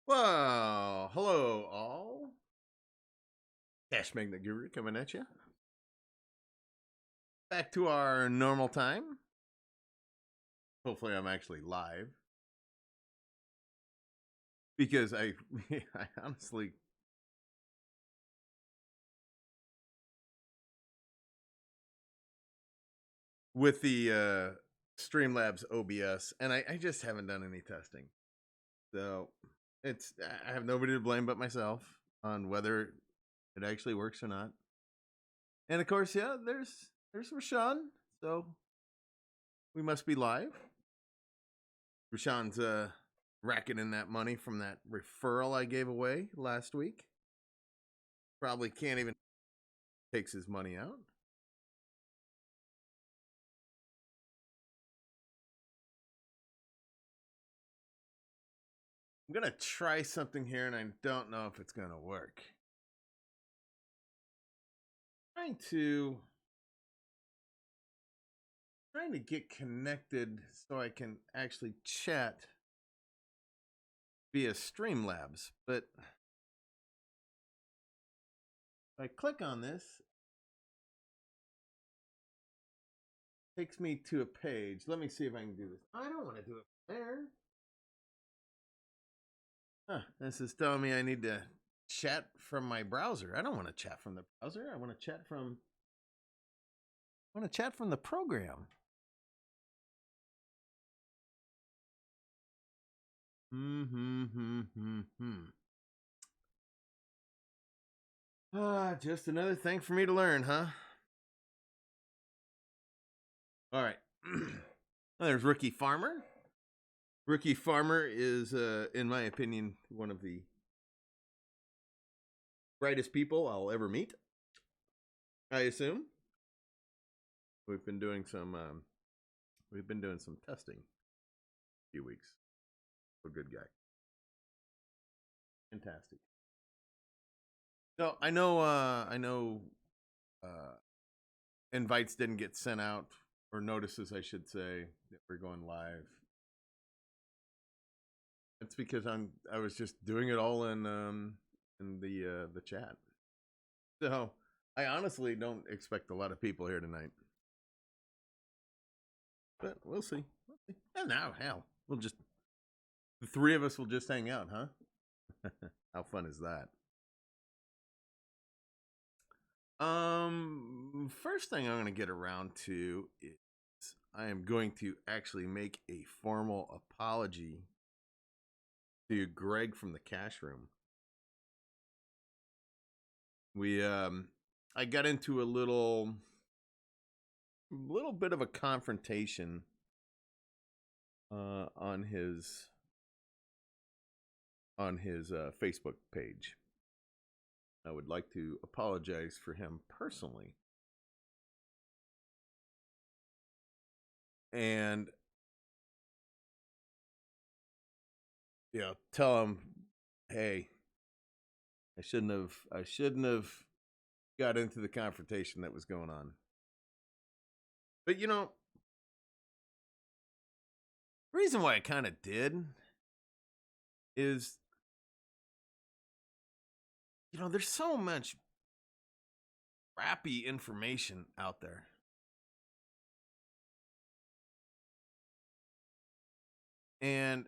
Well, hello all. Cashmagnet Guru coming at you. Back to our normal time. Hopefully, I'm actually live because I honestly, with the Streamlabs OBS, and I just haven't done any testing, so I have nobody to blame but myself on whether it actually works or not. And of course, yeah, there's Rashawn, so we must be live. Rashawn's racking in that money from that referral I gave away last week. Probably can't even takes his money out. I'm gonna try something here, and I don't know if it's gonna work. Trying to get connected so I can actually chat via Streamlabs, but if I click on this, it takes me to a page. Let me see if I can do this. I don't want to do it there. This is telling me I need to chat from my browser. I don't want to chat from the browser. I want to chat from the program. Just another thing for me to learn, huh? All right. There's Rookie Farmer. Rookie Farmer is, in my opinion, one of the brightest people I'll ever meet. I assume. We've been doing some testing a few weeks. A good guy. Fantastic. No, I know invites didn't get sent out, or notices I should say, that we're going live. It's because I was just doing it all in the chat. So I honestly don't expect a lot of people here tonight. But we'll see. And now, hell, the three of us will just hang out, huh? How fun is that? First thing I'm going to get around to is I am going to actually make a formal apology to Greg from the Cash Room. I got into a little bit of a confrontation on his Facebook page. I would like to apologize for him personally. And tell him, hey, I shouldn't have got into the confrontation that was going on. But the reason why I kind of did is, there's so much crappy information out there. And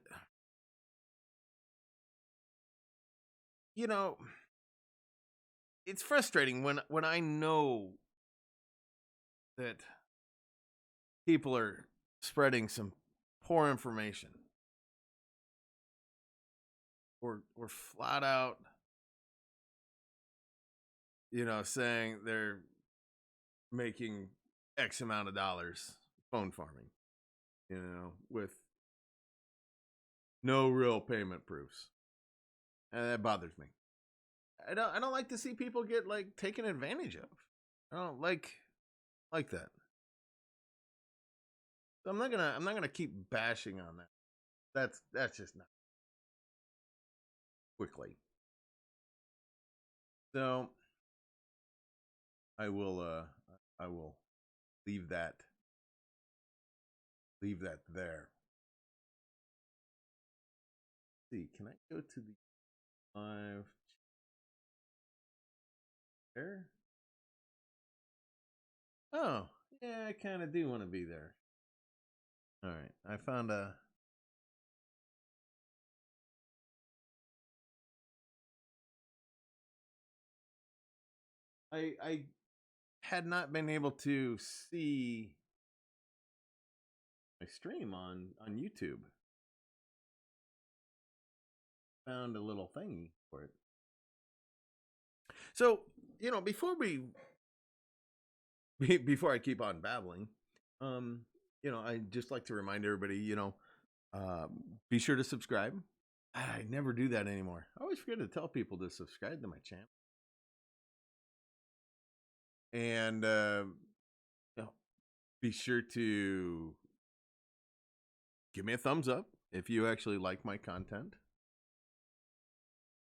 it's frustrating when I know that people are spreading some poor information, or flat out saying they're making X amount of dollars phone farming, with no real payment proofs. And that bothers me. I don't like to see people get taken advantage of. I don't like that. So I'm not gonna keep bashing on that. That's just not quickly. So I will leave that there. Let's see, can I go to the Live there. Oh, yeah, I kind of do want to be there. All right, I found a. I had not been able to see my stream on YouTube. Found a little thingy for it. So before I keep on babbling, um, I just like to remind everybody, uh, be sure to subscribe. I never do that anymore. I always forget to tell people to subscribe to my channel. And be sure to give me a thumbs up if you actually like my content.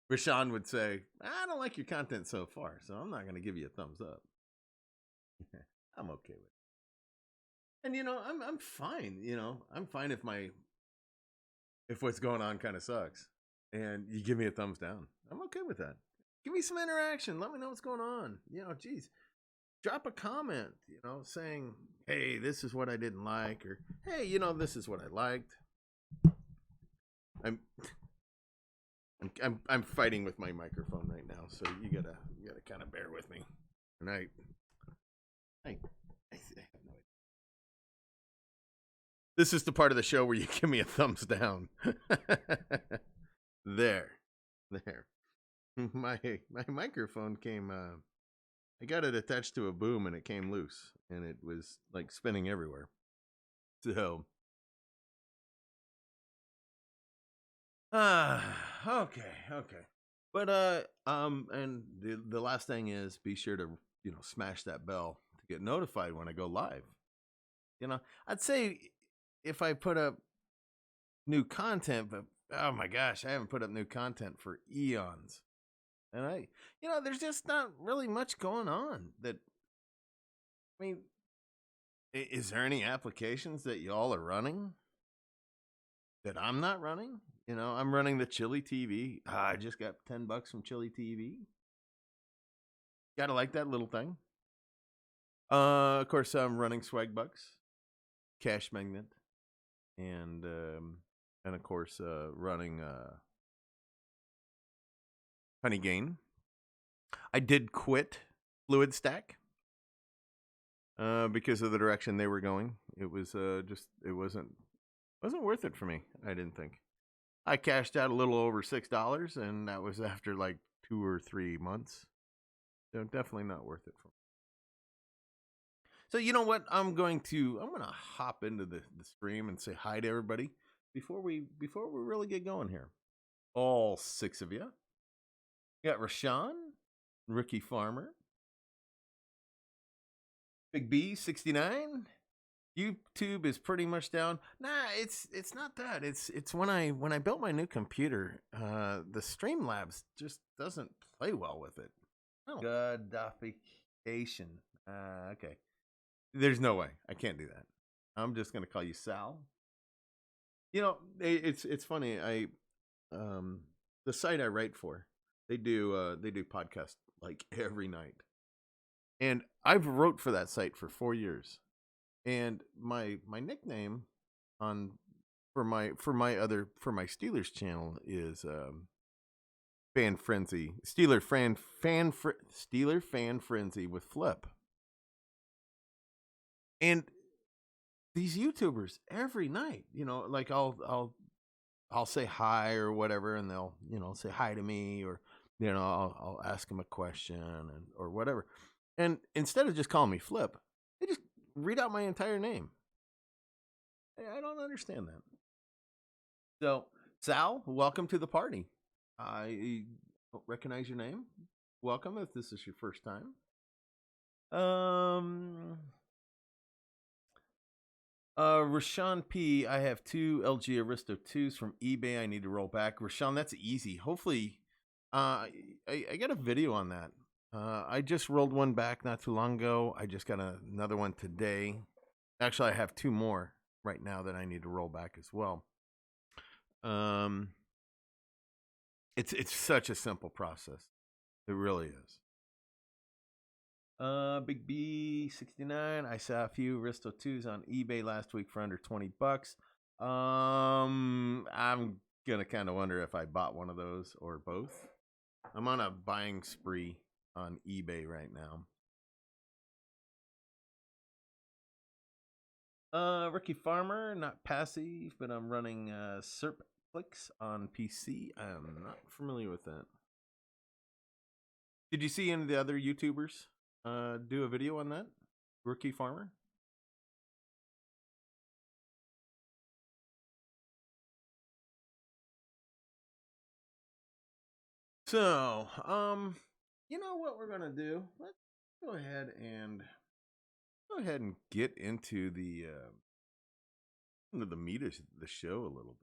Rashawn would say, I don't like your content so far, so I'm not going to give you a thumbs up. I'm okay with it. And I'm fine. I'm fine if what's going on kind of sucks, and you give me a thumbs down. I'm okay with that. Give me some interaction. Let me know what's going on. Geez, drop a comment. Saying, hey, this is what I didn't like, or hey, this is what I liked. I'm fighting with my microphone right now, so you gotta kind of bear with me. And I have no idea. This is the part of the show where you give me a thumbs down. there. My microphone came. I got it attached to a boom, and it came loose, and it was like spinning everywhere. So, okay. But and the last thing is, be sure to smash that bell to get notified when I go live. I'd say if I put up new content, but oh my gosh, I haven't put up new content for eons. And there's just not really much going on. I mean, is there any applications that y'all are running that I'm not running? I'm running the Chili TV. I just got $10 from Chili TV. Gotta like that little thing. Of course, I'm running Swag Bucks, Cashmagnet, and of course, running Honey Gain. I did quit Fluid Stack because of the direction they were going. It was it wasn't worth it for me. I didn't think. I cashed out a little over $6, and that was after like 2 or 3 months. So definitely not worth it for me. So you know what? I'm gonna hop into the stream and say hi to everybody before we really get going here. All 6 of you. You got Rashawn, Ricky Farmer, Big B 69. YouTube is pretty much down. Nah, it's not that. It's when I built my new computer, the Streamlabs just doesn't play well with it. Oh. Godification. Okay. There's no way. I can't do that. I'm just gonna call you Sal. It's funny. The site I write for, they do podcasts like every night, and I've wrote for that site for 4 years. And my nickname for my Steelers channel is Fan Frenzy. Steeler Fan Frenzy with Flip. And these YouTubers every night, like I'll say hi or whatever, and they'll say hi to me, or I'll ask them a question or whatever. And instead of just calling me Flip, they just read out my entire name. I don't understand that. So, Sal, welcome to the party. I don't recognize your name. Welcome if this is your first time. Rashawn P, I have 2 LG Aristo 2s from eBay. I need to roll back. Rashawn, that's easy. Hopefully, I got a video on that. I just rolled one back not too long ago. I just got another one today. Actually, I have 2 more right now that I need to roll back as well. It's such a simple process. It really is. Big B 69. I saw a few Risto 2s on eBay last week for under $20. I'm gonna kind of wonder if I bought one of those or both. I'm on a buying spree on eBay right now. Ricky Farmer, not passive, but I'm running Serpflix on PC. I'm not familiar with that. Did you see any of the other YouTubers do a video on that? Ricky Farmer? So, you know what we're gonna do? Let's go ahead and get into the meat of the show a little bit.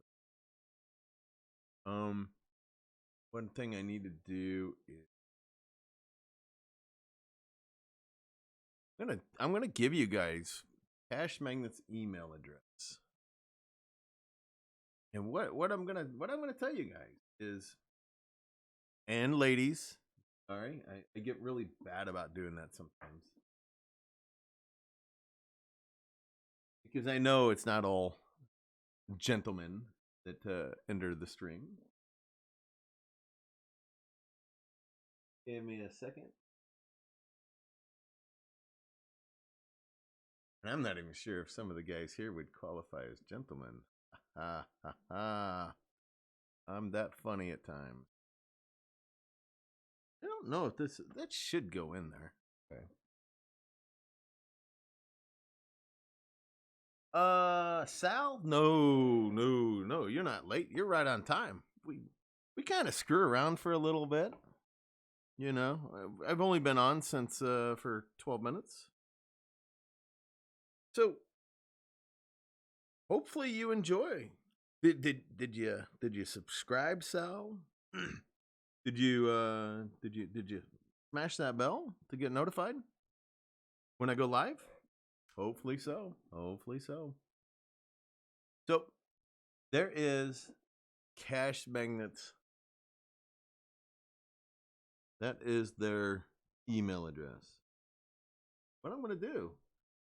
One thing I need to do is I'm gonna give you guys Cashmagnet's email address, and what I'm gonna tell you guys is, and ladies, all right, I get really bad about doing that sometimes because I know it's not all gentlemen that enter the stream. Give me a second. I'm not even sure if some of the guys here would qualify as gentlemen. Ha ha ha. I'm that funny at times. I don't know if that should go in there. Okay. Sal? No. You're not late. You're right on time. We kind of screw around for a little bit. You know, I've only been on since for 12 minutes. So hopefully you enjoy. Did you subscribe, Sal? Did you smash that bell to get notified when I go live? Hopefully so. Hopefully so. So there is Cashmagnet's. That is their email address. What I'm gonna do,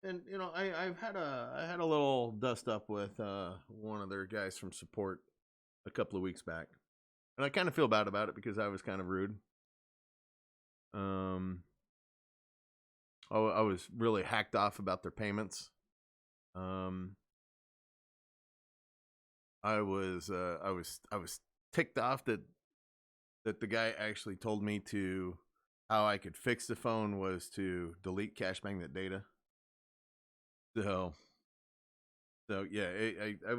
and you know, I had a little dust up with one of their guys from support a couple of weeks back, and I kind of feel bad about it because I was kind of rude. I was really hacked off about their payments. I was ticked off that the guy actually told me to how I could fix the phone was to delete Cashmagnet data. So yeah, I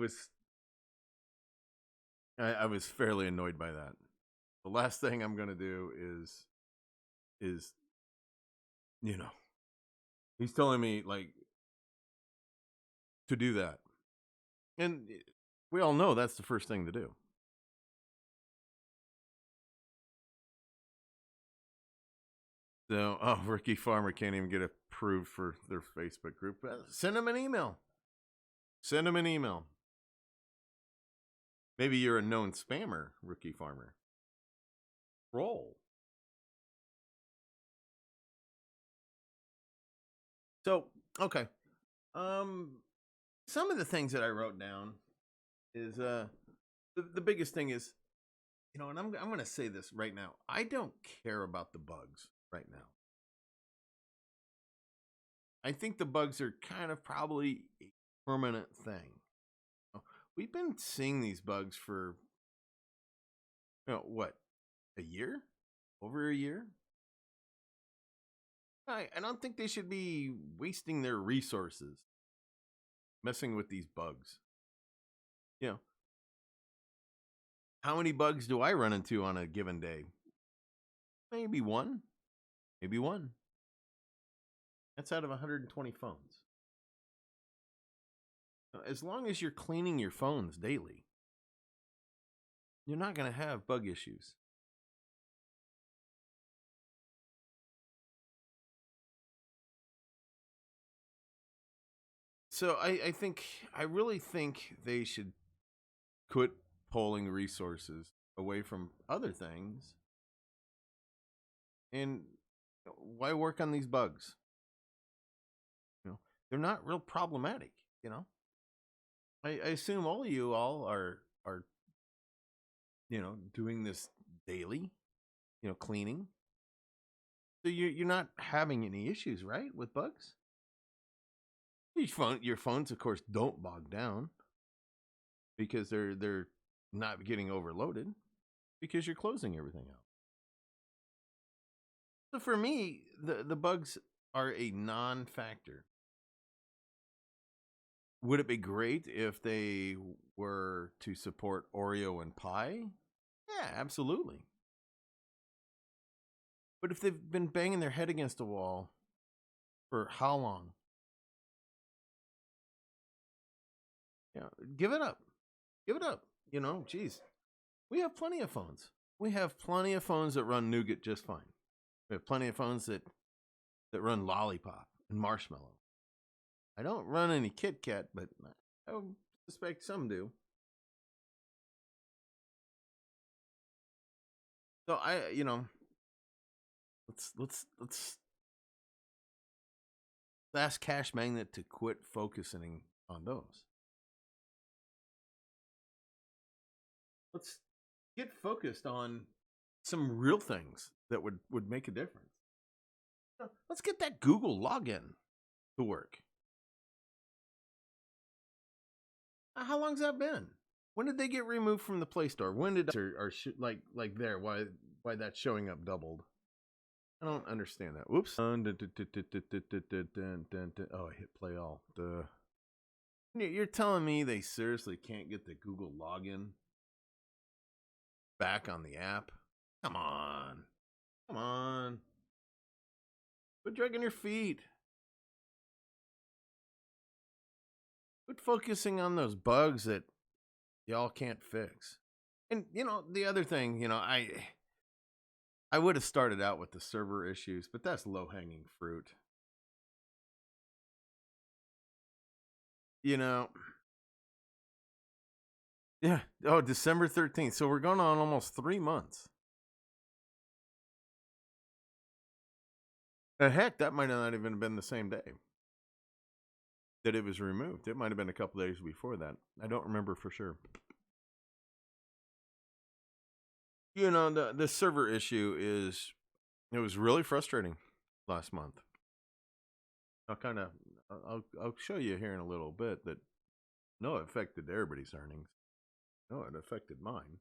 was fairly annoyed by that. The last thing I'm gonna do is you know, he's telling me like to do that, and we all know that's the first thing to do. So, oh, Ricky Farmer can't even get approved for their Facebook group. Send him an email. Send him an email. Maybe you're a known spammer, Ricky Farmer. Roll. So, okay. Some of the things that I wrote down is the biggest thing is, you know, and I'm going to say this right now. I don't care about the bugs right now. I think the bugs are kind of probably a permanent thing. We've been seeing these bugs for, you know, what, a year? Over a year? I don't think they should be wasting their resources messing with these bugs. You know, how many bugs do I run into on a given day? Maybe one. Maybe one. That's out of 120 phones. As long as you're cleaning your phones daily, you're not going to have bug issues. So I really think they should quit pulling resources away from other things. And why work on these bugs? They're not real problematic. I assume all of you all are doing this daily, cleaning. So you're not having any issues, right, with bugs? Your phones, of course, don't bog down because they're not getting overloaded because you're closing everything out. So for me, the bugs are a non-factor. Would it be great if they were to support Oreo and pie? Yeah, absolutely. But if they've been banging their head against a wall for how long? Give it up. Give it up. Geez. We have plenty of phones. We have plenty of phones that run Nougat just fine. We have plenty of phones that run Lollipop and Marshmallow. I don't run any Kit Kat, but I suspect some do. So let's ask Cashmagnet to quit focusing on those. Let's get focused on some real things that would make a difference. Let's get that Google login to work. How long's that been? When did they get removed from the Play Store? When did like there? Why that's showing up doubled? I don't understand that. Whoops. Oh, I hit play all. Duh. You're telling me they seriously can't get the Google login back on the app? Come on. Come on. Quit dragging your feet. Quit focusing on those bugs that y'all can't fix. And, the other thing, I would have started out with the server issues, but that's low-hanging fruit. Yeah. Oh, December 13th. So we're going on almost 3 months. Heck, that might not even have been the same day that it was removed. It might have been a couple days before that. I don't remember for sure. The server issue it was really frustrating last month. I'll show you here in a little bit that it affected everybody's earnings. No, it affected mine.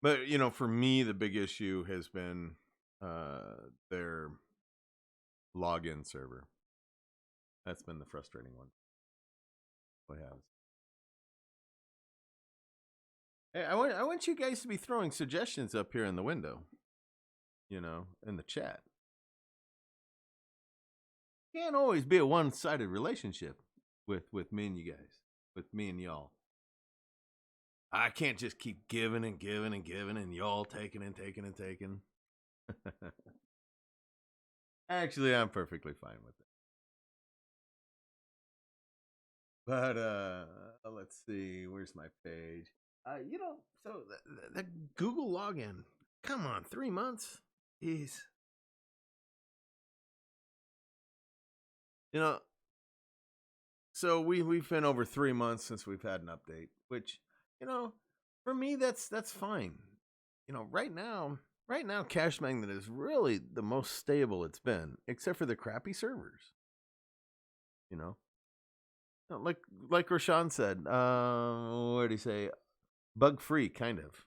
But for me, the big issue has been their login server. That's been the frustrating one. Hey, I want you guys to be throwing suggestions up here in the window. In the chat. Can't always be a one-sided relationship with me and you guys, with me and y'all. I can't just keep giving and giving and giving and y'all taking and taking and taking. Actually, I'm perfectly fine with it. But let's see, where's my page? So the Google login. Come on, 3 months? Jeez. So we've been over 3 months since we've had an update, which, for me that's fine. Right now Cashmagnet is really the most stable it's been, except for the crappy servers. Like Rashawn said, what did he say? Bug free, kind of.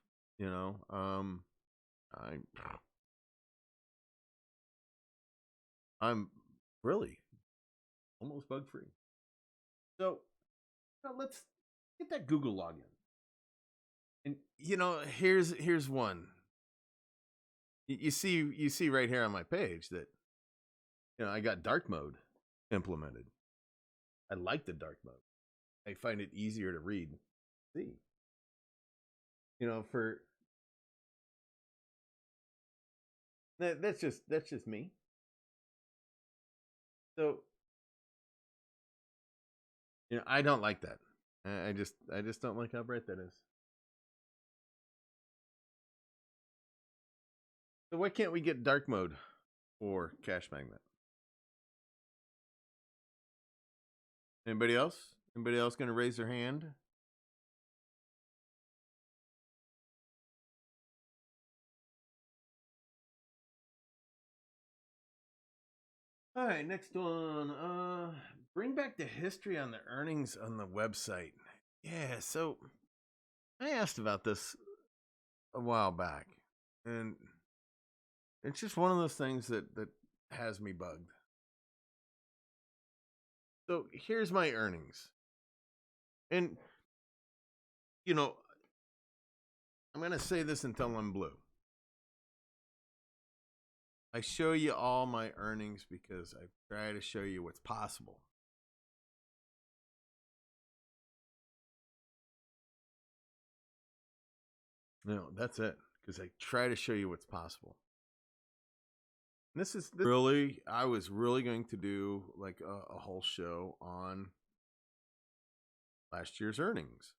I'm really almost bug free. So let's get that Google login. And here's one. You see right here on my page that I got dark mode implemented. I like the dark mode. I find it easier to read. See. For that's just me. So I don't like that. I just don't like how bright that is. So why can't we get dark mode for Cashmagnet? Anybody else? Anybody else going to raise their hand? All right, next one. Bring back the history on the earnings on the website. Yeah, so I asked about this a while back, and it's just one of those things that has me bugged. So here's my earnings, and I'm gonna say this until I'm blue. I show you all my earnings because I try to show you what's possible. No, that's it. Because I try to show you what's possible. And this really, I was really going to do like a whole show on last year's earnings.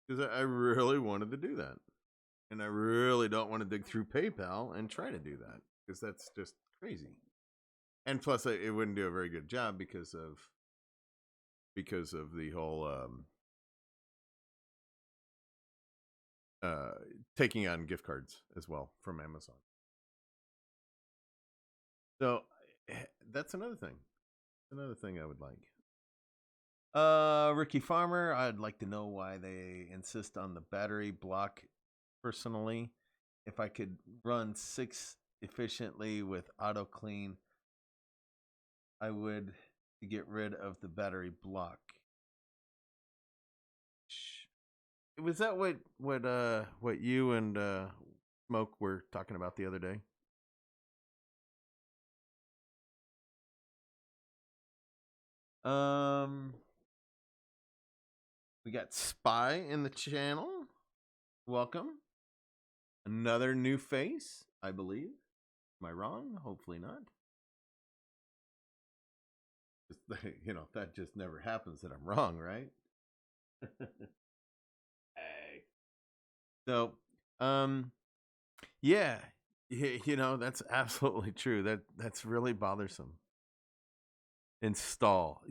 Because I really wanted to do that. And I really don't want to dig through PayPal and try to do that. Because that's just crazy. And plus, it wouldn't do a very good job because of the whole taking on gift cards as well from Amazon. So that's another thing. Another thing I would like. Ricky Farmer, I'd like to know why they insist on the battery block personally. If I could run 6 efficiently with auto clean, I would get rid of the battery block. Was that what you and Smoke were talking about the other day? We got Spy in the channel. Welcome. Another new face, I believe. Am I wrong? Hopefully not. That just never happens that I'm wrong, right? Hey. So, yeah, that's absolutely true. That's really bothersome. Install.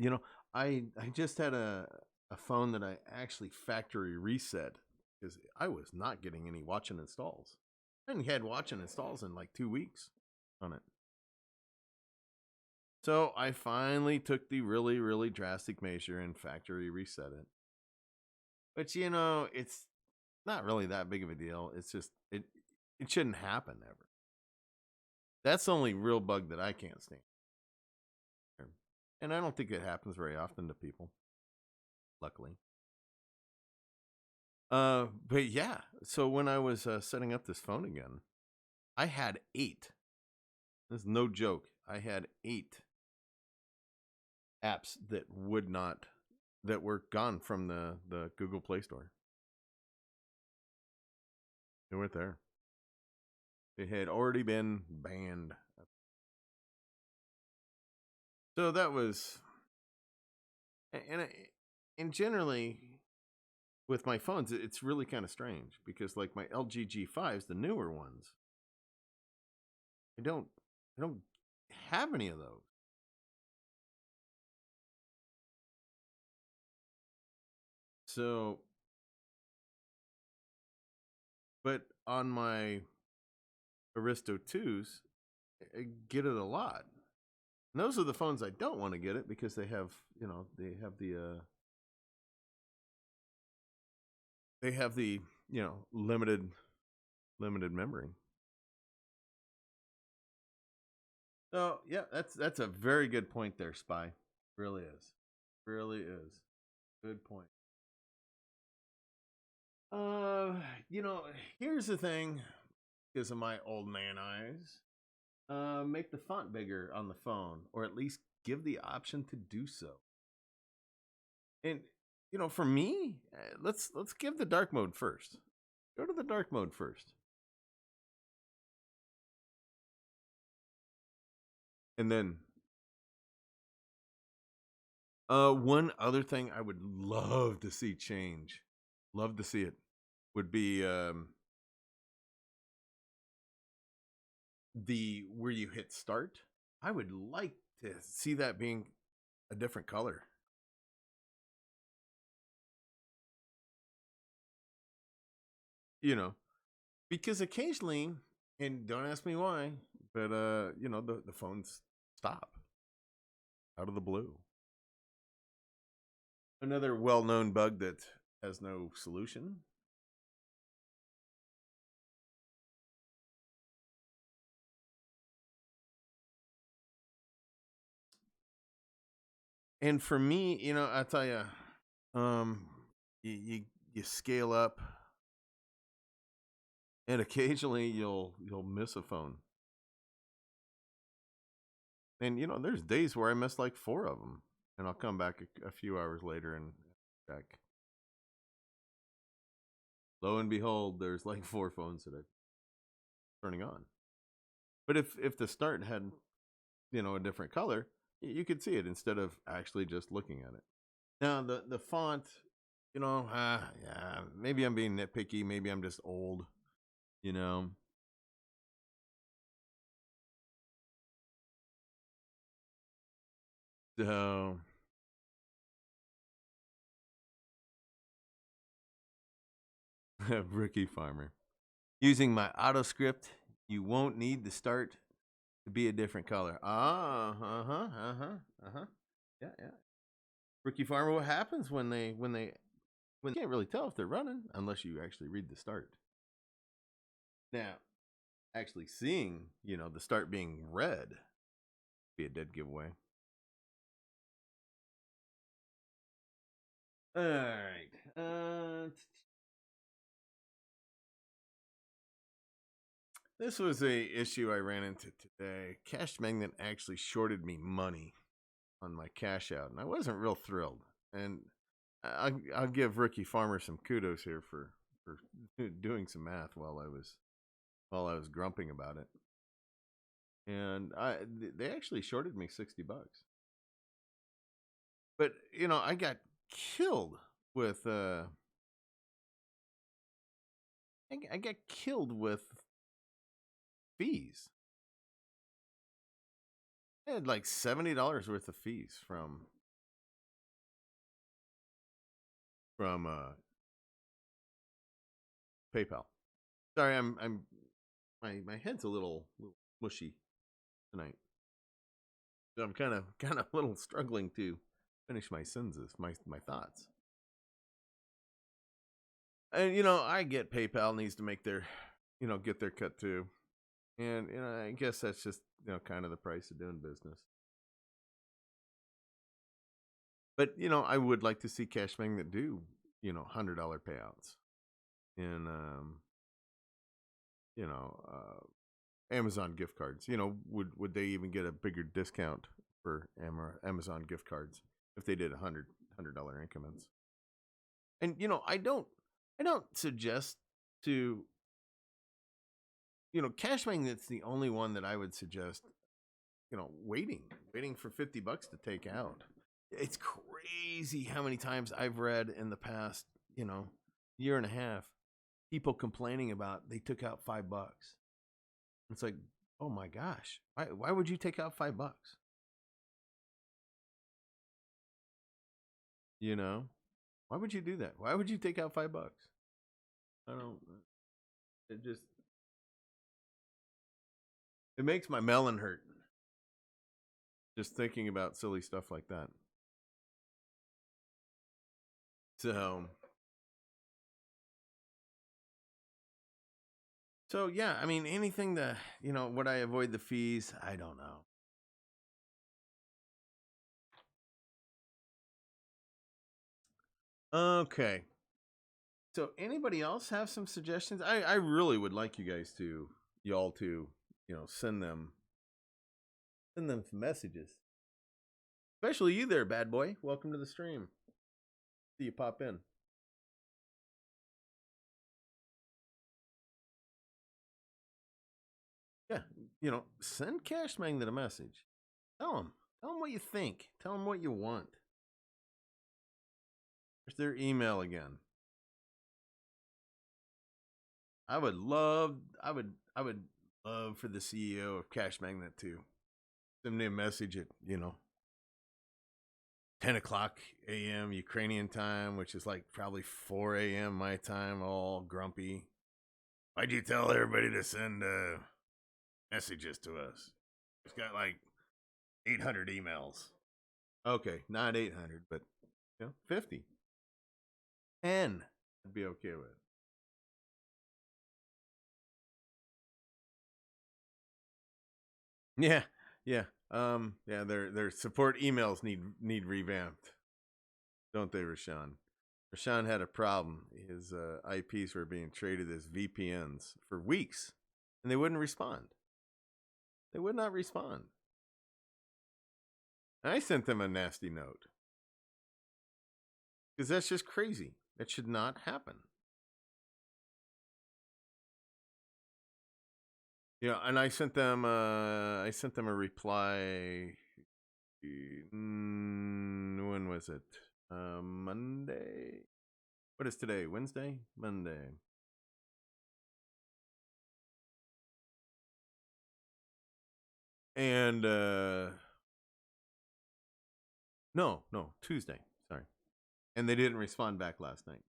I just had a phone that I actually factory reset because I was not getting any watch and installs. I hadn't had watch and installs in like 2 weeks on it. So I finally took the really, really drastic measure and factory reset it. But it's not really that big of a deal. It's just it shouldn't happen ever. That's the only real bug that I can't stand. And I don't think it happens very often to people. Luckily. But yeah, so when I was setting up this phone again, I had 8. This is no joke. I had 8 apps that were gone from the Google Play Store. They weren't there. They had already been banned. So that was, and generally with my phones, it's really kind of strange because like my LG G5s, the newer ones, I don't have any of those. So, but on my Aristo 2s, I get it a lot. And those are the phones I don't want to get it because they have the limited memory. So yeah, that's a very good point there, Spy. Really is. Really is. Good point. Here's the thing, because of my old man eyes. Make the font bigger on the phone, or at least give the option to do so. And for me, let's give the dark mode first. Go to the dark mode first. And then One other thing I would love to see change, love to see it, would be the where you hit start. I would like to see that being a different color. You know, because occasionally, and don't ask me why, but the phones stop out of the blue. Another well-known bug that has no solution. And for me, I tell you, um, you scale up, and occasionally you'll miss a phone. And there's days where I miss like 4 of them, and I'll come back a few hours later and check. Lo and behold, there's like 4 phones that I'm turning on. But if the start had a different color, you could see it instead of actually just looking at it. Now the font, yeah, maybe I'm being nitpicky, maybe I'm just old, you know. So Rookie Farmer. Using my auto script, you won't need the start to be a different color. Yeah, yeah. Rookie Farmer, what happens when you can't really tell if they're running unless you actually read the start. Now, actually seeing, the start being red be a dead giveaway. All right. This was a issue I ran into today. Cashmagnet actually shorted me money on my cash out, and I wasn't real thrilled. And I'll give Rookie Farmer some kudos here for doing some math while I was grumping about it. And they actually shorted me $60. But I got killed with I got killed with fees. I had like $70 worth of fees from PayPal. Sorry, I'm my head's a little mushy tonight. So I'm kind of a little struggling to finish my sentences, my thoughts. And I get PayPal needs to make their get their cut too. And I guess that's just kind of the price of doing business. But I would like to see Cashmagnet do $100 payouts in you know Amazon gift cards. Would they even get a bigger discount for Amazon gift cards if they did $100 increments? And I don't suggest to Cashmagnet's the only one that I would suggest waiting for $50 to take out. It's crazy how many times I've read in the past year and a half people complaining about they took out $5. It's like, oh my gosh, why would you take out $5? Why would you do that? Why would you take out $5? I don't. It just it makes my melon hurt just thinking about silly stuff like that. So yeah, I mean anything that would I avoid the fees? I don't know. Okay. So anybody else have some suggestions? I really would like y'all to send them some messages. Especially you there, bad boy. Welcome to the stream. See you pop in. Yeah, send Cash Magnet a message. Tell him what you think. Tell him what you want. There's their email again. I would love for the CEO of Cashmagnet to send me a message at 10 o'clock a.m. Ukrainian time, which is like probably 4 a.m. my time, all grumpy. Why'd you tell everybody to send messages to us? It's got like 800 emails. Okay, not 800, but 50. 10 I'd be okay with. Yeah, yeah. Yeah, their support emails need revamped, don't they, Rashawn? Rashawn had a problem. His IPs were being traded as VPNs for weeks, and they wouldn't respond. They would not respond. And I sent them a nasty note because that's just crazy. That should not happen. Yeah, and I sent them a reply. When was it? Monday. What is today? Wednesday? Monday. And no, Tuesday. Sorry. And they didn't respond back last night.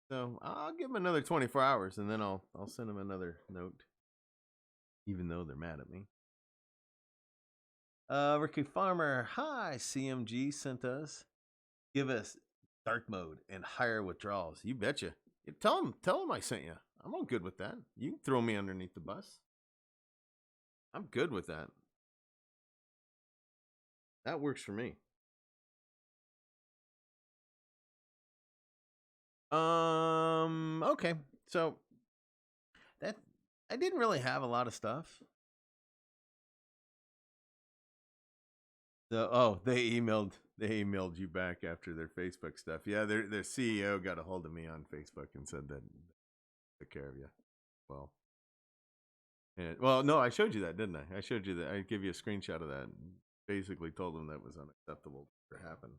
So I'll give them another 24 hours, and then I'll send them another note, even though they're mad at me. Ricky Farmer, hi. CMG sent us. Give us dark mode and higher withdrawals. You betcha. Tell them I sent you. I'm all good with that. You can throw me underneath the bus. I'm good with that. That works for me. Okay. So that I didn't really have a lot of stuff. They emailed you back after their Facebook stuff. Yeah, their CEO got a hold of me on Facebook and said that took care of you. No, I showed you that, didn't I? I showed you that. I gave you a screenshot of that. Basically told them that was unacceptable to happen.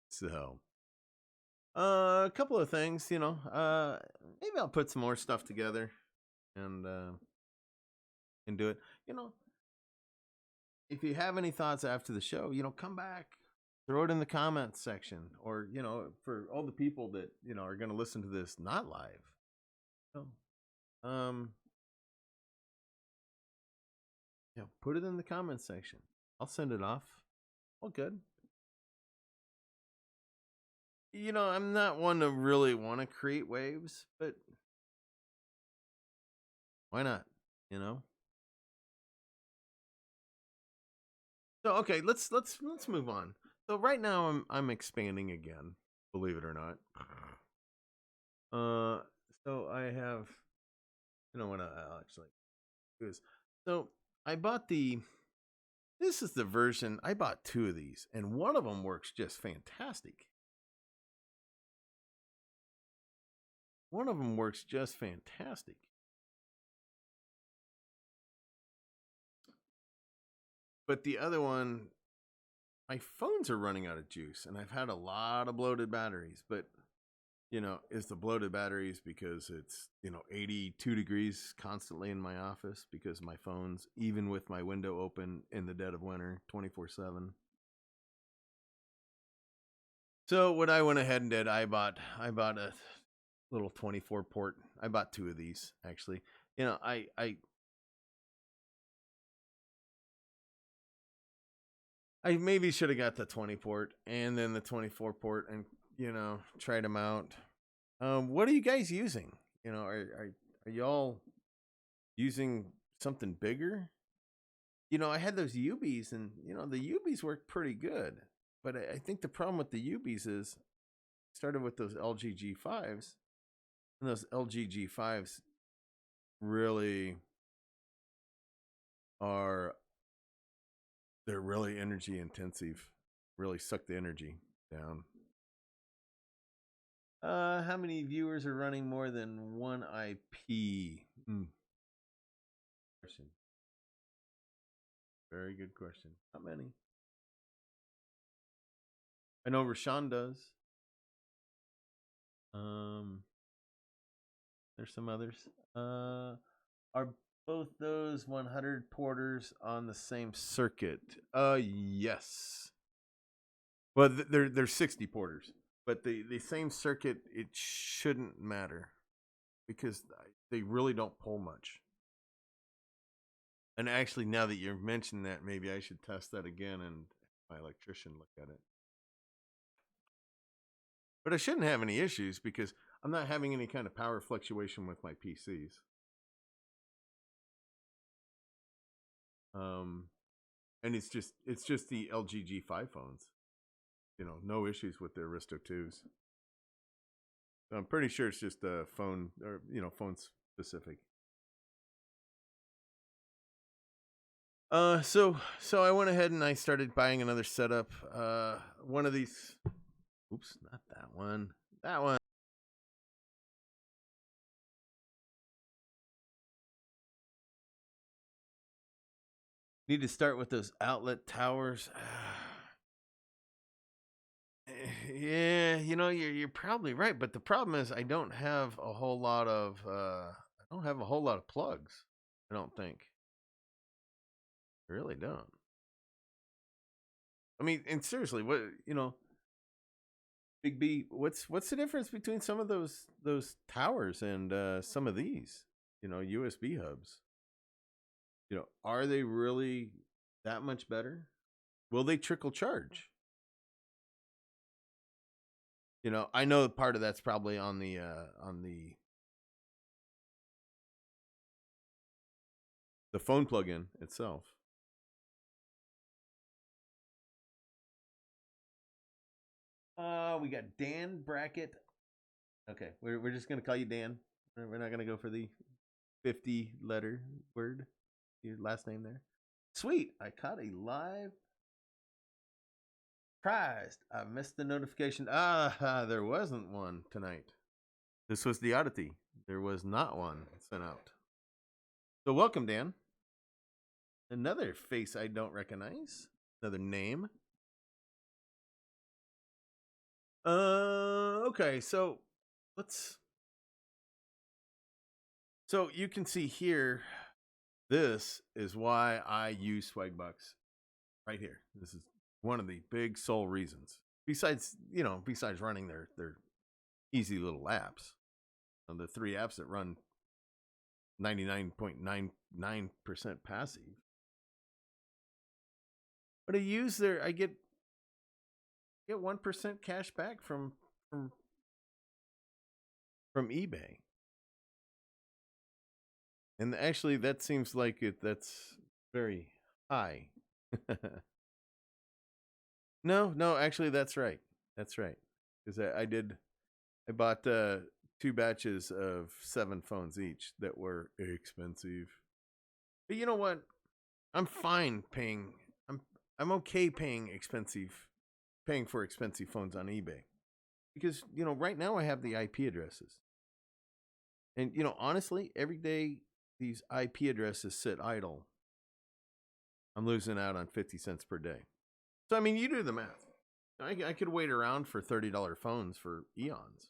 So, a couple of things, maybe I'll put some more stuff together and do it. If you have any thoughts after the show, come back, throw it in the comments section, or for all the people that are going to listen to this not live. Put it in the comments section. I'll send it off. All good. I'm not one to really want to create waves, but why not? So okay, let's move on. So right now I'm expanding again, believe it or not. So I have, what I'll actually do is, so I bought this is the version, I bought 2 of these, and one of them works just fantastic. One of them works just fantastic. But the other one, my phones are running out of juice, and I've had a lot of bloated batteries, but is the bloated batteries because it's 82 degrees constantly in my office because my phone's, even with my window open in the dead of winter 24/7. So what I went ahead and did, I bought a little 24 port. I bought 2 of these actually. I maybe should have got the 20 port and then the 24 port and tried them out. What are you guys using? Are y'all using something bigger? I had those UBs, and the UBs work pretty good, but I think the problem with the UBs is started with those LG G5s, and those LG G5s really they're really energy intensive, really suck the energy down. How many viewers are running more than one IP? Question. Very good question. How many? I know Rashawn does. Um, there's some others. Are both those 100 porters on the same circuit? Yes. Well, they're 60 porters, but the same circuit. It shouldn't matter because they really don't pull much. And actually, now that you're mentioning that, maybe I should test that again and my electrician look at it. But I shouldn't have any issues because I'm not having any kind of power fluctuation with my PCs. And it's just the LG G5 phones. No issues with the Aristo 2s. So I'm pretty sure it's just a phone or phone specific. So I went ahead and I started buying another setup. One of these. Oops, not that one. That one. Need to start with those outlet towers. Yeah, you're probably right, but the problem is I don't have a whole lot of plugs. I don't think. I really don't. I mean, and seriously, what Big B, what's the difference between some of those towers and some of these, USB hubs? Are they really that much better? Will they trickle charge? I know part of that's probably on the phone plug-in itself. We got Dan Brackett. Okay, we're just gonna call you Dan. We're not gonna go for the 50-letter word. Your last name there. Sweet. I caught a live. Surprised. I missed the notification. There wasn't one tonight. This was the oddity. There was not one sent out. So welcome, Dan. Another face I don't recognize. Another name. Okay, so let's. So you can see here, this is why I use Swagbucks right here. This is one of the big sole reasons. Besides running their easy little apps, the 3 apps that run 99.99% passive. But I get 1% cash back from eBay. And actually that seems like that's very high. No, actually that's right. That's right. Because I bought 2 batches of 7 phones each that were expensive. But you know what? I'm fine paying. I'm okay paying for expensive phones on eBay. Because, right now I have the IP addresses. And, honestly, every day these IP addresses sit idle, I'm losing out on 50 cents per day. So, I mean, you do the math. I could wait around for $30 phones for eons.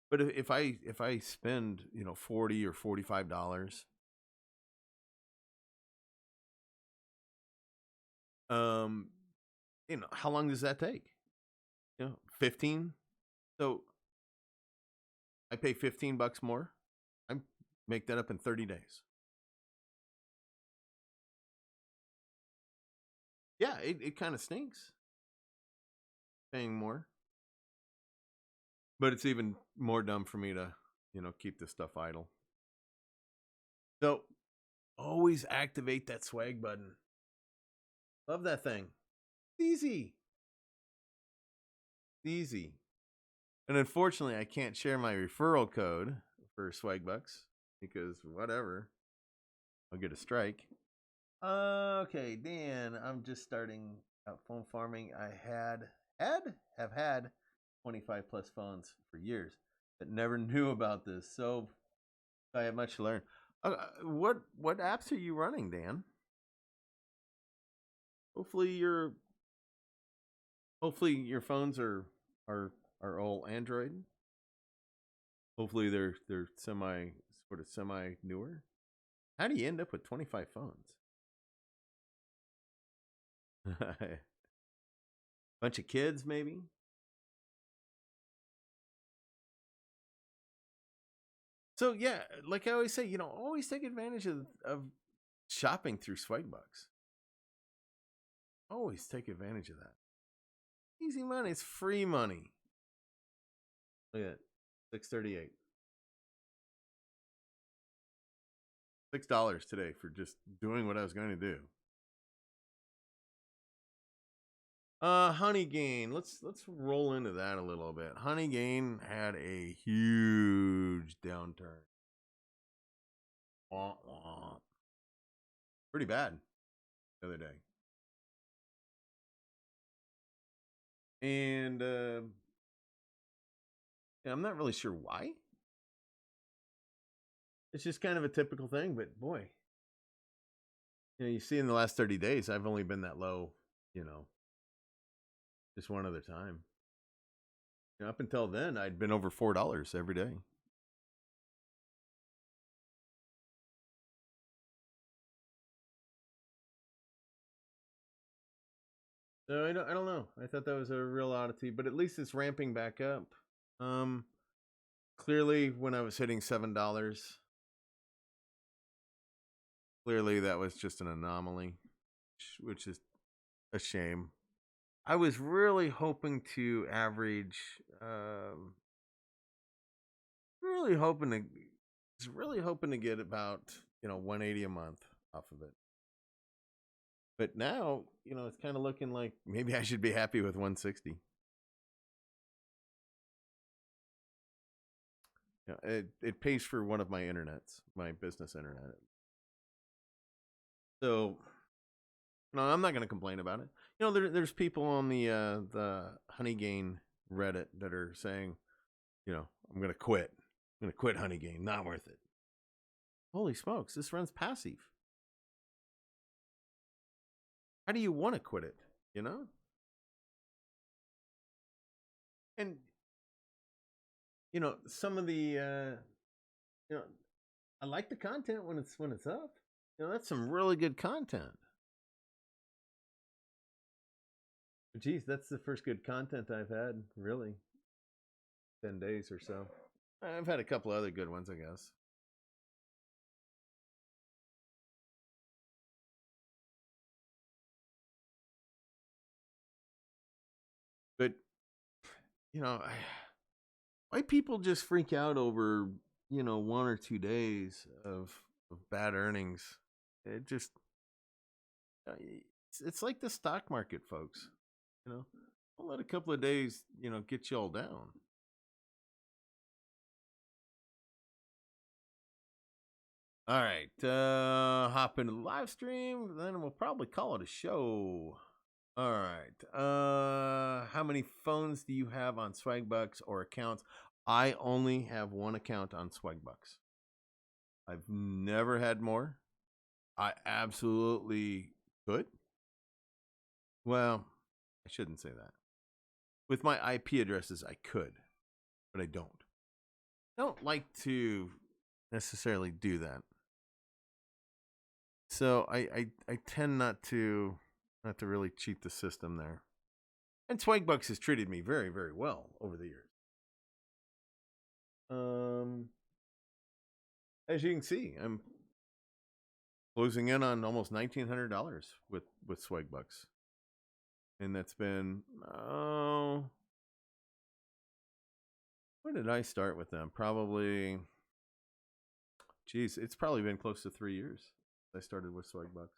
But if I spend, $40 or $45, how long does that take? 15. So I pay $15 more. I make that up in 30 days. Yeah, it kind of stinks paying more. But it's even more dumb for me to, keep this stuff idle. So always activate that swag button. Love that thing. It's easy. It's easy. And unfortunately, I can't share my referral code for Swagbucks because whatever, I'll get a strike. Okay, Dan, I'm just starting out phone farming. I have had 25 plus phones for years, but never knew about this. So I have much to learn. What apps are you running, Dan? Hopefully you're Hopefully your phones are all Android. Hopefully they're semi newer. How do you end up with 25 phones? Bunch of kids, maybe. So yeah, like I always say, always take advantage of shopping through Swagbucks. Always take advantage of that. Easy money. It's free money. Look at it. 638. $6 today for just doing what I was going to do. Honey Gain. Let's roll into that a little bit. Honey Gain had a huge downturn. Wah, wah. Pretty bad the other day. And I'm not really sure why. It's just kind of a typical thing, but boy, you see in the last 30 days, I've only been that low, just one other time. Up until then, I'd been over $4 every day. So I don't know. I thought that was a real oddity, but at least it's ramping back up. Clearly, when I was hitting $7, clearly that was just an anomaly, which is a shame. I was really hoping to average, really hoping to get about 180 a month off of it. But now, it's kind of looking like maybe I should be happy with 160. It pays for one of my internets, my business internet. So, no, I'm not going to complain about it. There's people on the Honeygain Reddit that are saying, I'm going to quit. I'm going to quit Honeygain. Not worth it. Holy smokes, this runs passive. How do you want to quit it? And some of the I like the content when it's up. That's some really good content. Geez, that's the first good content I've had, really. 10 days or so. I've had a couple other good ones, I guess. But, why people just freak out over, 1 or 2 days of bad earnings? It just, it's like the stock market, folks. Don't let a couple of days, get you all down. All right, hop into the live stream, then we'll probably call it a show. All right. How many phones do you have on Swagbucks or accounts? I only have one account on Swagbucks. I've never had more. I absolutely could. Well, I shouldn't say that. With my IP addresses, I could, but I don't. I don't like to necessarily do that. So I tend not to really cheat the system there. And Swagbucks has treated me very, very well over the years. As you can see, I'm closing in on almost $1,900 with Swagbucks, and that's been when did I start with them? Probably, it's probably been close to 3 years. I started with Swagbucks.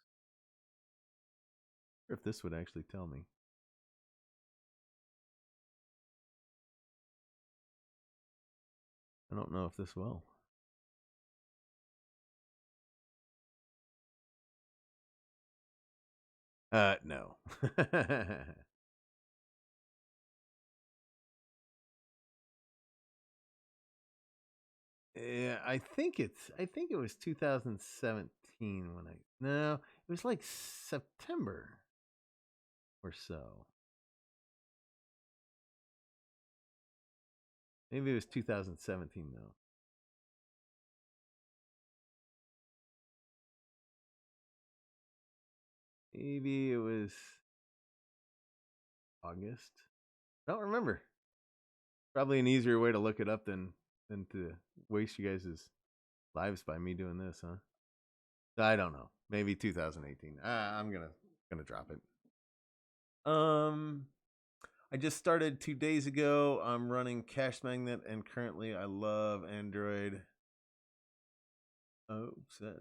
If this would actually tell me. I don't know if this will. No. Yeah, I think it was 2017 when no, it was like September or so. Maybe it was 2017 though. Maybe it was August. I don't remember. Probably an easier way to look it up than to waste you guys' lives by me doing this, huh? I don't know. Maybe 2018. I'm gonna drop it. I just started 2 days ago. I'm running Cashmagnet, and currently I love Android. Oops, that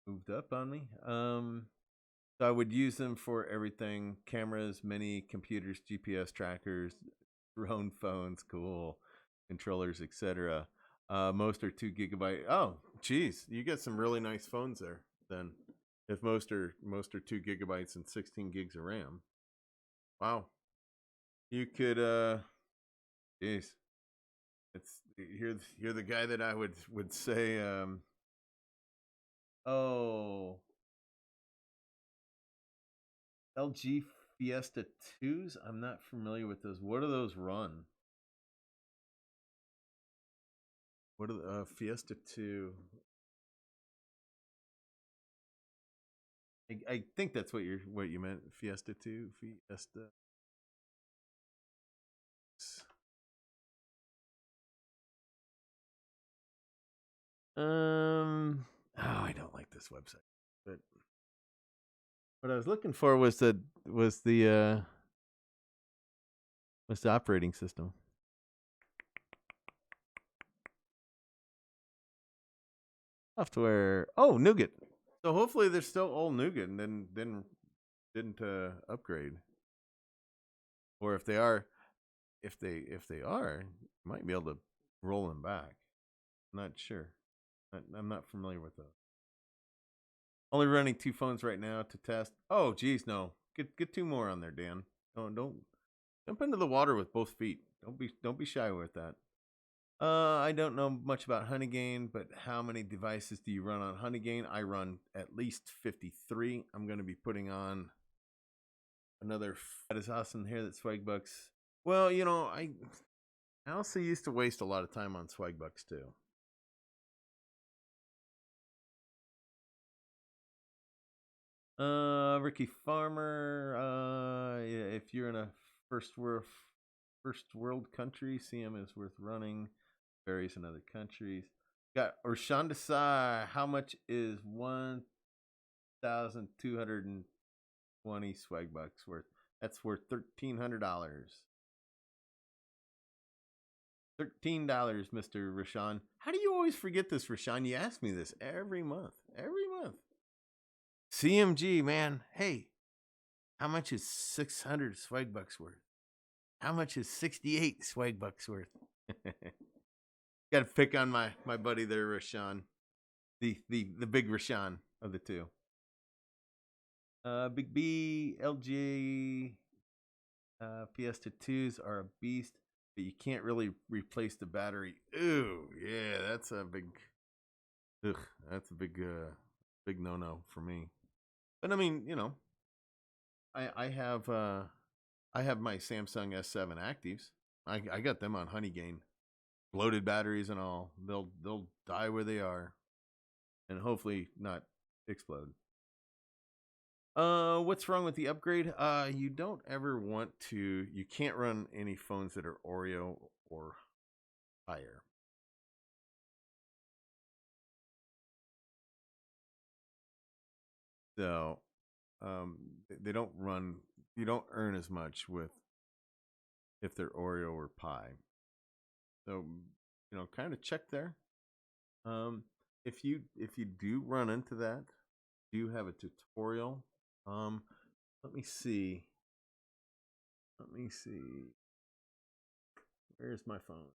moved up on me. So I would use them for everything: cameras, mini computers, GPS trackers, drone phones, cool controllers, etc. Most are 2 GB. Oh, geez, you get some really nice phones there. Then, if most are 2 GB and 16 gigs of RAM. Wow, you could. Geez, it's you're the guy that I would say. Oh, LG Fiesta 2s. I'm not familiar with those. What do those run? What are the Fiesta 2? I think that's what you meant. Fiesta 2, Fiesta. Oh, I don't like this website. But what I was looking for was the operating system. Software. Oh, Nougat. So hopefully they're still all Nougat and then didn't upgrade. Or if they are, you might be able to roll them back. I'm not sure. I'm not familiar with those. Only running 2 phones right now to test. Oh, geez, no. Get 2 more on there, Dan. Don't jump into the water with both feet. Don't be shy with that. I don't know much about Honeygain, but how many devices do you run on Honeygain? I run at least 53. I'm going to be putting on another. That is awesome here. That Swagbucks. Well, I also used to waste a lot of time on Swagbucks too. Ricky Farmer. Yeah, if you're in a first world country, CM is worth running. Varies in other countries. Got Urshan Desai. How much is 1,220 Swagbucks worth? That's worth $1,300. $13, Mr. Rashawn. How do you always forget this, Rashawn? You ask me this every month. Every month. CMG, man. Hey, how much is 600 Swagbucks worth? How much is 68 Swagbucks worth? Got to pick on my buddy there, Rashawn. The big Rashawn of the two. Big B, LG, Fiesta 2s are a beast, but you can't really replace the battery. Ooh, yeah, that's a big big no for me. But I mean, I have my Samsung S7 Actives. I got them on Honeygain, bloated batteries and all. They'll die where they are, and hopefully not explode. What's wrong with the upgrade? You don't ever want to. You can't run any phones that are Oreo or higher. So, they don't run. You don't earn as much with if they're Oreo or Pie. So, kind of check there. If you do run into that, do have a tutorial. Let me see. Where's my phone?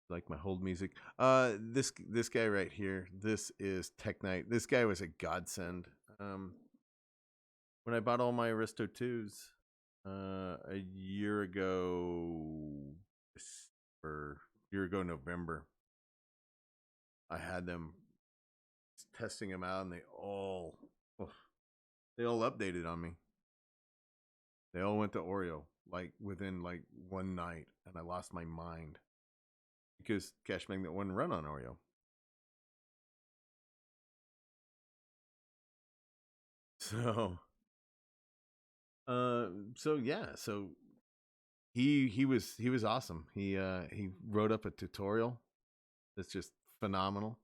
Like my hold music. This guy right here. This is Tech Knight. This guy was a godsend. When I bought all my Aristo 2s a year ago, November, I had them testing them out, and they all updated on me. They all went to Oreo like within like one night, and I lost my mind because Cashmagnet wouldn't run on Oreo. So, so yeah, so he was awesome. He wrote up a tutorial that's just phenomenal.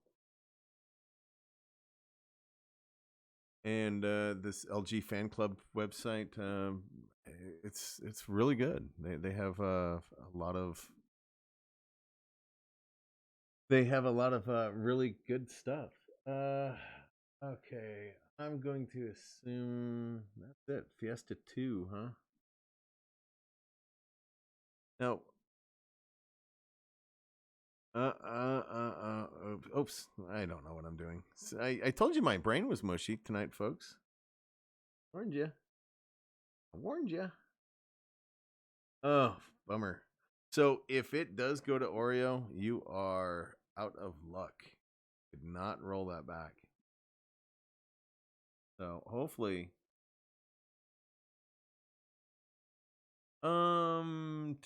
And this LG fan club website, it's really good. They have a lot of really good stuff. Okay, I'm going to assume that's it. Fiesta 2, huh? Now, oops, I don't know what I'm doing. I told you my brain was mushy tonight, folks. Warned you. I warned you. Oh, bummer. So if it does go to Oreo, you are out of luck. Could not roll that back. So hopefully, um,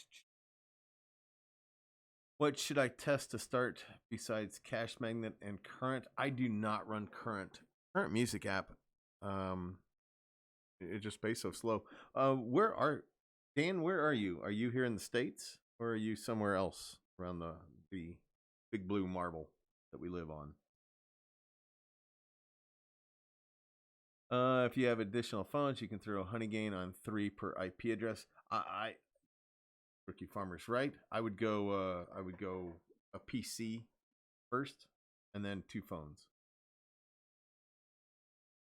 what should I test to start besides Cashmagnet and Current? I do not run Current. Current music app. Um, it just pays so slow. Dan? Where are you? Are you here in the States, or are you somewhere else around the big blue marble that we live on? If you have additional phones, you can throw a honey gain on 3 per IP address. Rookie Farmer's right. I would go. A PC first, and then 2 phones.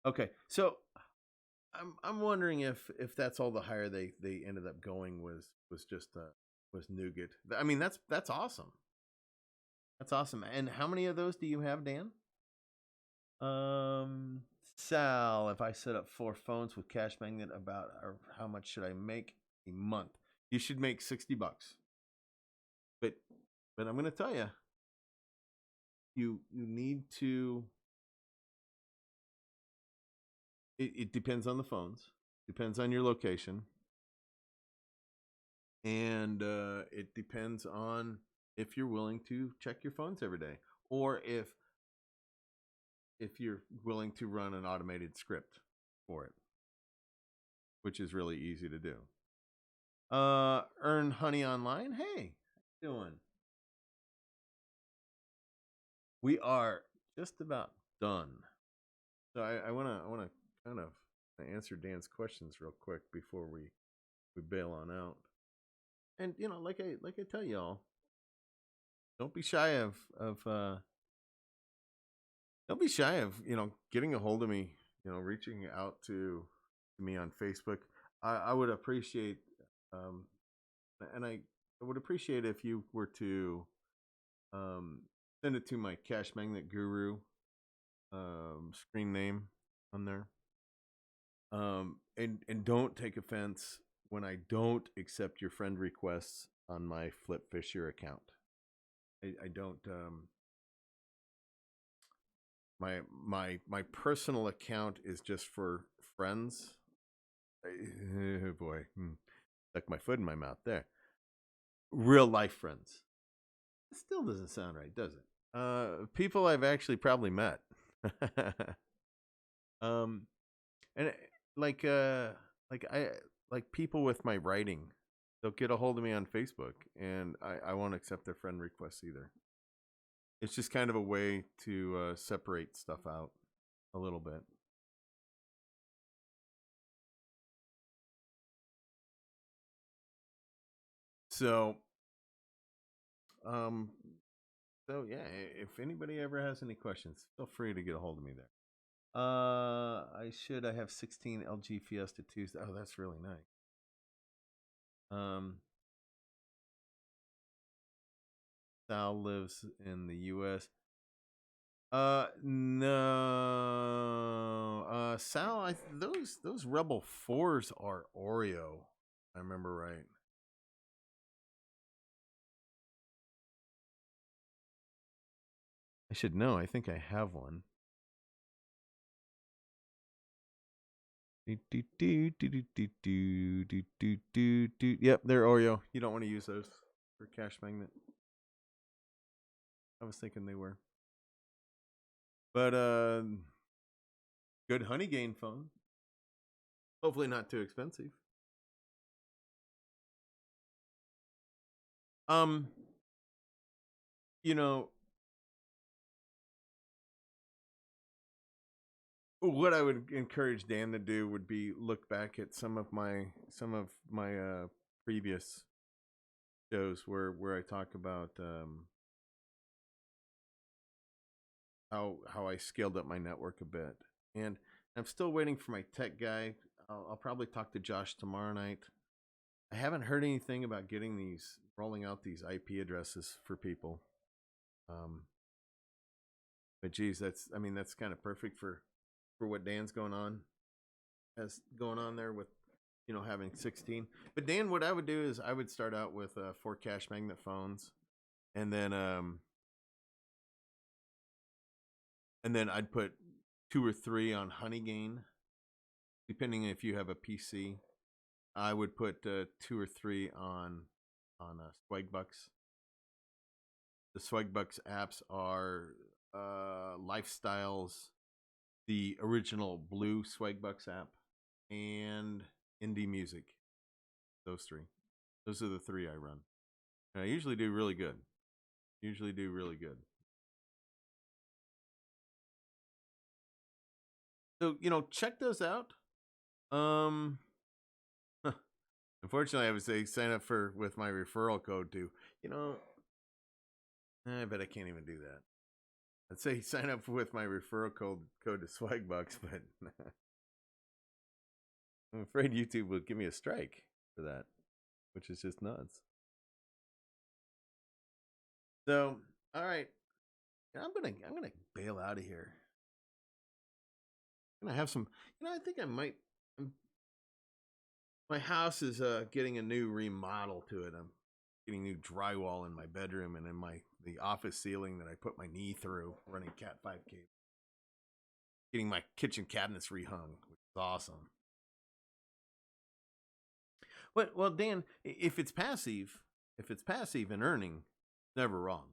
Okay, so I'm wondering if that's all the higher they ended up going was just was nougat. I mean that's awesome. That's awesome. And how many of those do you have, Dan? Sal, if I set up 4 phones with Cashmagnet, about or how much should I make a month? You should make $60. But I'm going to tell you, you need to. It depends on the phones, depends on your location, and it depends on if you're willing to check your phones every day, or if you're willing to run an automated script for it, which is really easy to do. Earn honey online. Hey, how you doing? We are just about done. So I wanna kind of answer Dan's questions real quick before we bail on out. And like I tell y'all, don't be shy of don't be shy of getting a hold of me. Reaching out to me on Facebook. I would appreciate um, and I would appreciate if you were to um, send it to my Cashmagnet Guru screen name on there. And don't take offense when I don't accept your friend requests on my Flip Fisher account. I don't. My personal account is just for friends. Oh boy, stuck my foot in my mouth there. Real life friends. It still doesn't sound right, does it? People I've actually probably met. um, and like I like people with my writing. They'll get a hold of me on Facebook, and I won't accept their friend requests either. It's just kind of a way to separate stuff out a little bit. So, um, so yeah, if anybody ever has any questions, feel free to get a hold of me there. I have 16 LG Fiesta 2s. Oh, that's really nice. Um, Sal lives in the U.S. No. Sal, those Rebel 4s are Oreo. I remember right. I should know. I think I have one. Yep, they're Oreo. You don't want to use those for Cashmagnet. I was thinking they were. But good honey gain phone. Hopefully not too expensive. Um, you know, what I would encourage Dan to do would be look back at some of my previous shows where I talk about how I scaled up my network a bit, and I'm still waiting for my tech guy. I'll probably talk to Josh tomorrow night. I haven't heard anything about rolling out these IP addresses for people. But geez, that's kind of perfect for what Dan's going on there with having 16. But Dan, what I would do is I would start out with 4 Cashmagnet phones, and then I'd put 2 or 3 on Honeygain, depending if you have a PC. I would put 2 or 3 on Swagbucks. The Swagbucks apps are Lifestyles, the original blue Swagbucks app, and Indie Music. Those 3. Those are the 3 I run. And I usually do really good. So, check those out. Unfortunately, I would say sign up with my referral code too. I bet I can't even do that. I'd say sign up with my referral code to Swagbucks, but I'm afraid YouTube will give me a strike for that, which is just nuts. So, all right, I'm gonna bail out of here. I'm gonna have some. I think I might. My house is getting a new remodel to it. I'm getting new drywall in my bedroom and in the office ceiling that I put my knee through running Cat 5 cable. Getting my kitchen cabinets rehung, which is awesome. Well, Dan, if it's passive and earning, never wrong.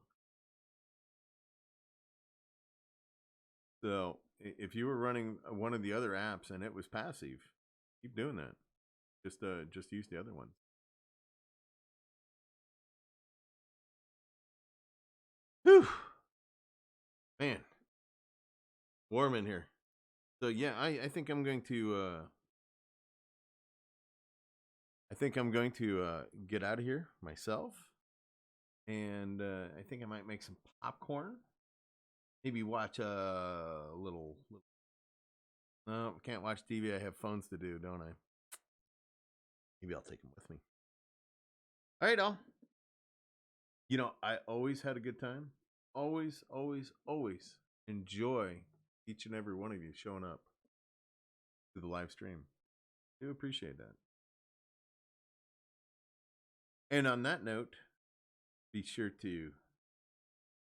So if you were running one of the other apps and it was passive, keep doing that. Just use the other one. Whew. Man, warm in here. So yeah, I think I'm going to get out of here myself, and I think I might make some popcorn. Maybe watch a little. No, can't watch TV. I have phones to do, don't I? Maybe I'll take them with me. All right, all. I always had a good time. Always, always, always enjoy each and every one of you showing up to the live stream. I do appreciate that. And on that note, be sure to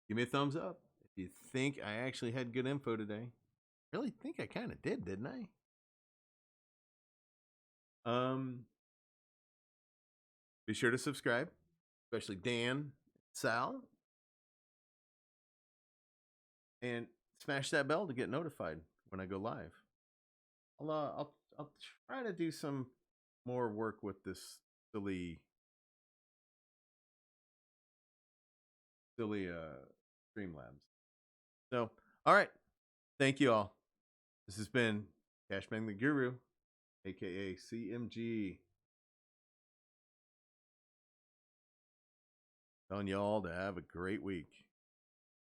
give me a thumbs up if you think I actually had good info today. I really think I kind of did, didn't I? Be sure to subscribe, especially Dan, Sal, and smash that bell to get notified when I go live. I'll try to do some more work with this silly Streamlabs. So, all right. Thank you all. This has been Cashman the Guru, aka CMG. Telling you all to have a great week.